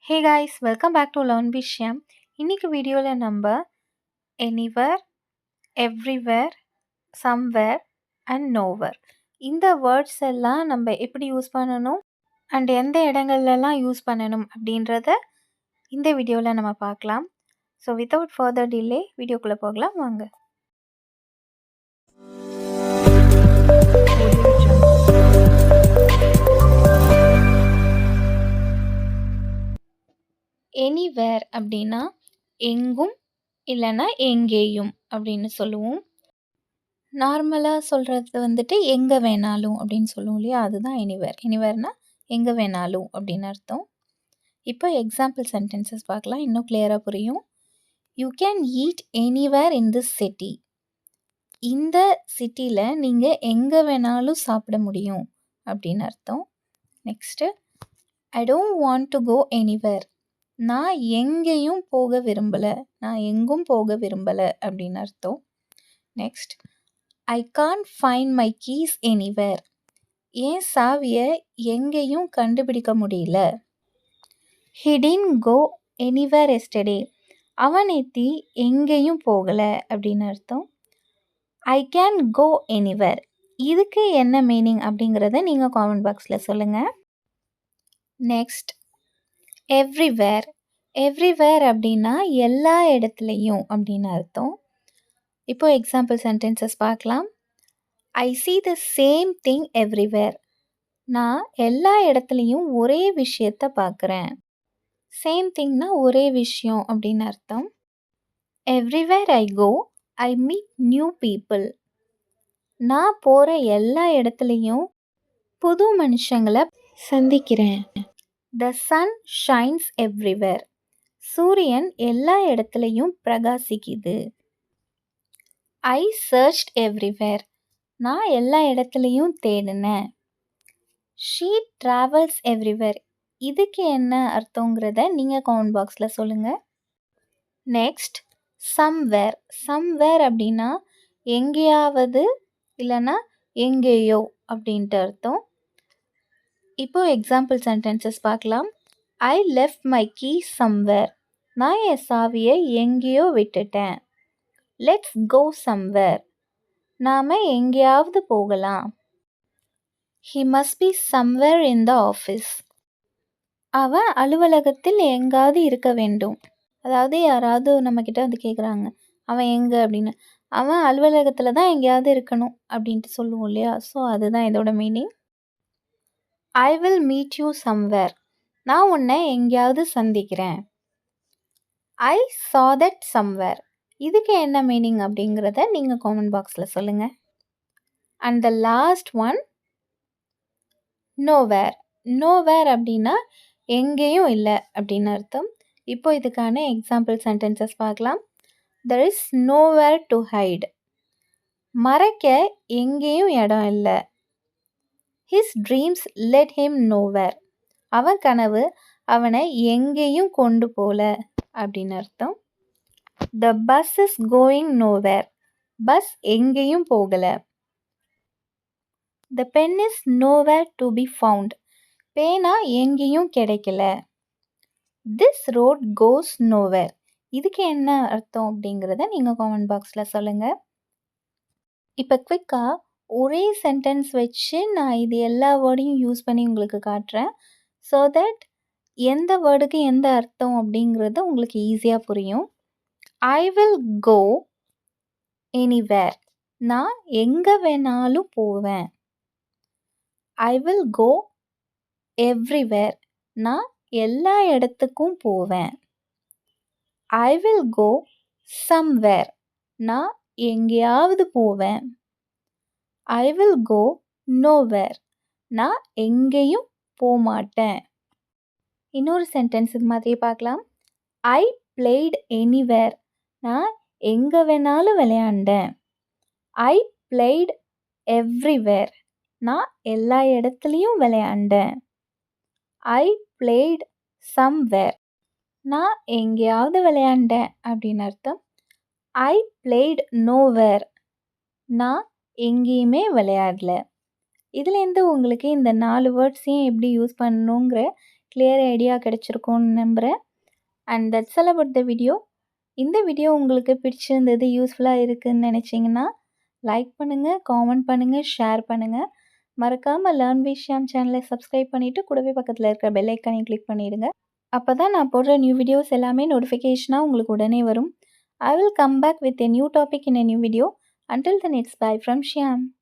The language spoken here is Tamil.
Hey guys, welcome back to learn விஷயம். இன்னைக்கு வீடியோவில் நம்ம anywhere, everywhere, somewhere and nowhere இந்த வேர்ட்ஸ் எல்லாம் நம்ம எப்படி யூஸ் பண்ணணும் அண்ட் எந்த இடங்கள்லாம் யூஸ் பண்ணணும் அப்படின்றத இந்த வீடியோவில் நம்ம பார்க்கலாம். ஸோ வித்தவுட் ஃபர்தர் டிலே வீடியோக்குள்ளே போகலாம் வாங்க. எனிவேர் அப்படின்னா எங்கும் இல்லைன்னா எங்கேயும் அப்படின்னு சொல்லுவோம். நார்மலாக சொல்கிறது வந்துட்டு எங்கே வேணாலும் அப்படின்னு சொல்லுவோம் இல்லையா, அதுதான் எனிவேர். எனிவேர்னா எங்கே வேணாலும் அப்படின்னு அர்த்தம். இப்போ எக்ஸாம்பிள் சென்டென்சஸ் பார்க்கலாம், இன்னும் கிளியராக புரியும். You can eat anywhere in this city. இந்த சிட்டியில் நீங்கள் எங்கே வேணாலும் சாப்பிட முடியும் அப்படின்னு அர்த்தம். Next, I don't want to go anywhere. நான் எங்கேயும் போக விரும்பலை, நான் எங்கும் போக விரும்பலை அப்படின்னு அர்த்தம். Next, I can't find my keys anywhere. என் சாவியை எங்கேயும் கண்டுபிடிக்க முடியல. He didn't go anywhere yesterday. அவன் நேத்தி எங்கேயும் போகலை அப்படின்னு அர்த்தம். I can go anywhere. இதுக்கு என்ன மீனிங் அப்படிங்கிறத நீங்கள் காமெண்ட் பாக்ஸில் சொல்லுங்கள். Next, everywhere. எவ்ரிவேர் அப்படின்னா எல்லா இடத்துலையும் அப்படின்னு அர்த்தம். இப்போ எக்ஸாம்பிள் சென்டென்சஸ் பார்க்கலாம். ஐ see the same thing everywhere. நான் எல்லா இடத்துலையும் ஒரே விஷயத்தை பார்க்குறேன். சேம் திங்னா ஒரே விஷயம் அப்படின்னு அர்த்தம். Everywhere I go I meet new people. நான் போகிற எல்லா இடத்துலையும் புது மனுஷங்களை சந்திக்கிறேன். The sun shines everywhere. சூரியன் எல்லா இடத்துலையும் பிரகாசிக்குது. ஐ சர்ச்ட் எவ்ரிவேர். நான் எல்லா இடத்துலையும் தேடினேன். She travels everywhere. இதுக்கு என்ன அர்த்தங்கிறத நீங்கள் கமெண்ட் பாக்ஸில் சொல்லுங்கள். Next, somewhere. சம்வேர் அப்படின்னா எங்கேயாவது இல்லைன்னா எங்கேயோ அப்படின்ட்டு அர்த்தம். இப்போ எக்ஸாம்பிள் சென்டென்சஸ் பார்க்கலாம். I left my key somewhere. நான் என் சாவியை எங்கேயோ விட்டுட்டேன். Let's go somewhere. நாம் எங்கேயாவது போகலாம். He must be somewhere in the office. அவன் அலுவலகத்தில் எங்காவது இருக்க வேண்டும். அதாவது யாராவது நம்மக்கிட்ட வந்து கேட்குறாங்க, அவன் எங்கே அப்படின்னு. அவன் அலுவலகத்தில் தான் எங்கேயாவது இருக்கணும் அப்படின்ட்டு சொல்லுவோம் இல்லையா, ஸோ அதுதான் இதோட meaning. I will meet you somewhere. நான் உன்னை எங்கேயாவது சந்திக்கிறேன். I saw that somewhere. இதுக்கு என்ன மீனிங் அப்படிங்கிறத நீங்கள் காமெண்ட் பாக்ஸில் சொல்லுங்கள். And the last one, nowhere. Nowhere அப்படின்னா எங்கேயும் இல்லை அப்படின்னு அர்த்தம். இப்போ இதுக்கான எக்ஸாம்பிள் சென்டென்சஸ் பார்க்கலாம். There is nowhere to hide. மறைக்க எங்கேயும் இடம் இல்லை. His dreams led him nowhere. அவன் கனவு அவனை எங்கேயும் கொண்டு போகல அப்படின்னு அர்த்தம். The bus is going nowhere. Bus எங்கேயும் போகலை. The pen is nowhere to be found. பேனா எங்கேயும் கிடைக்கல. This road goes nowhere. இதுக்கு என்ன அர்த்தம் அப்படிங்கிறத நீங்கள் காமெண்ட் பாக்ஸில் சொல்லுங்கள். இப்போ குவிக்காக ஒரே சென்டென்ஸ் வச்சு நான் இது எல்லா வேர்டையும் யூஸ் பண்ணி உங்களுக்கு காட்டுறேன். ஸோ தட் எந்த வேர்டுக்கு எந்த அர்த்தம் அப்படிங்கிறது உங்களுக்கு ஈஸியாக புரியும். I will go anywhere. நான் எங்கே வேணாலும் போவேன். I will go everywhere. நான் எல்லா இடத்துக்கும் போவேன். I will go somewhere. நான் எங்கேயாவது போவேன். I will go nowhere. நான் எங்கேயும் போகமாட்டேன். இன்னொரு சென்டென்ஸ் இது மாதிரி பார்க்கலாம். I played anywhere. நான் எங்கே வேணாலும் விளையாண்டேன். ஐ பிளேட் எவ்ரிவேர். நான் எல்லா இடத்துலையும் விளையாண்டேன். ஐ பிளேட் சம்வேர். நான் எங்கேயாவது விளையாண்டேன் அப்படின்னு அர்த்தம். ஐ பிளேட் நோவேர். நான் எங்கேயுமே விளையாடல. இதுலேருந்து உங்களுக்கு இந்த 4 வேர்ட்ஸையும் எப்படி யூஸ் பண்ணணுங்கிற கிளியர் ஐடியா கிடைச்சிருக்கும்னு நம்புகிறேன். And that's all about the video. இந்த வீடியோ உங்களுக்கு பிடிச்சிருந்தது, யூஸ்ஃபுல்லாக இருக்குதுன்னு நினச்சிங்கன்னா லைக் பண்ணுங்கள், காமெண்ட் பண்ணுங்கள், ஷேர் பண்ணுங்கள். மறக்காமல் லேர்ன் வித் ஷியாம் சேனலை சப்ஸ்கிரைப் பண்ணிவிட்டு கூடவே பக்கத்தில் இருக்கிற பெல் ஐக்கானையும் கிளிக் பண்ணிடுங்க. அப்போ தான் நான் போடுற நியூ வீடியோஸ் எல்லாமே நோட்டிஃபிகேஷனாக உங்களுக்கு உடனே வரும். I will come back with a new topic in a new video. Until then, it's bye from Shyam.